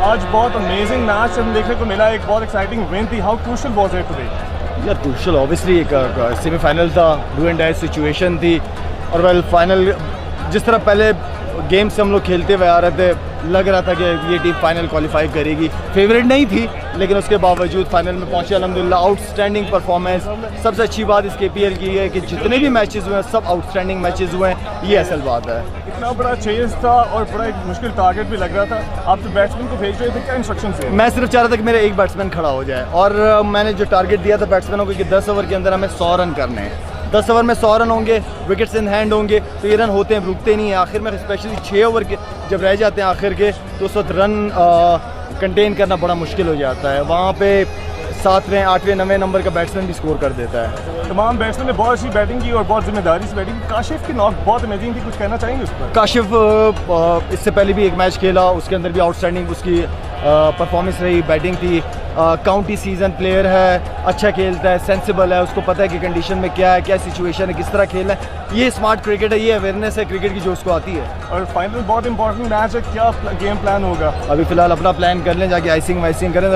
आज बहुत amazing match हम देखने को मिला, एक बहुत एक्साइटिंग विन थी। How crucial was it today? यार क्रूशियल ऑब्वियसली एक सेमीफाइनल था, डू एंड डाई सिचुएशन थी और वेल फाइनल जिस तरह पहले गेम से हम लोग खेलते हुए आ रहे थे, लग रहा था कि ये टीम फाइनल क्वालिफाई करेगी। फेवरेट नहीं थी लेकिन उसके बावजूद फाइनल में पहुंचे अल्हम्दुलिल्लाह। Outstanding performance. सबसे अच्छी बात इस KPL की है कि जितने भी मैचेस हुए हैं सब आउटस्टैंडिंग मैचेस हुए हैं, ये असल बात है। इतना बड़ा चेज था और बड़ा एक मुश्किल टारगेट भी लग रहा था। आप जो बैट्समैन को भेज रहे थे, क्या इंस्ट्रक्शन थे? मैं सिर्फ चाह रहा था कि मेरा एक बैट्समैन खड़ा हो जाए और मैंने जो टारगेट दिया था बैट्समैनों को कि 10 ओवर के अंदर हमें 100 रन करने हैं। 10 ओवर में 100 रन होंगे, विकेट्स इन हैंड होंगे तो ये रन होते हैं, रुकते नहीं हैं। आखिर में स्पेशली 6 ओवर के जब रह जाते हैं आखिर के, तो उस वक्त रन कंटेन करना बड़ा मुश्किल हो जाता है। वहाँ पे 7वें 8वें 9वें नंबर का बैट्समैन भी स्कोर कर देता है। तमाम बैट्समैन ने बहुत अच्छी बैटिंग की और बहुत जिम्मेदारी से बैटिंग की। काशिफ की नॉक बहुत अमेजिंग थी, कुछ कहना चाहेंगे उस पर? काशिफ इससे पहले भी एक मैच खेला, उसके अंदर भी आउटस्टैंडिंग उसकी परफॉर्मेंस रही, बैटिंग थी। काउंटी सीजन प्लेयर है, अच्छा खेलता है, सेंसिबल है, उसको पता है कि कंडीशन में क्या है, क्या सिचुएशन है, किस तरह खेलना है। ये स्मार्ट क्रिकेट है, ये अवेयरनेस है क्रिकेट की जो उसको आती है। और फाइनल बहुत इंपॉर्टेंट मैच है, क्या गेम प्लान होगा? अभी फ़िलहाल अपना प्लान कर लें, जाके आइसिंग वाइसिंग करें।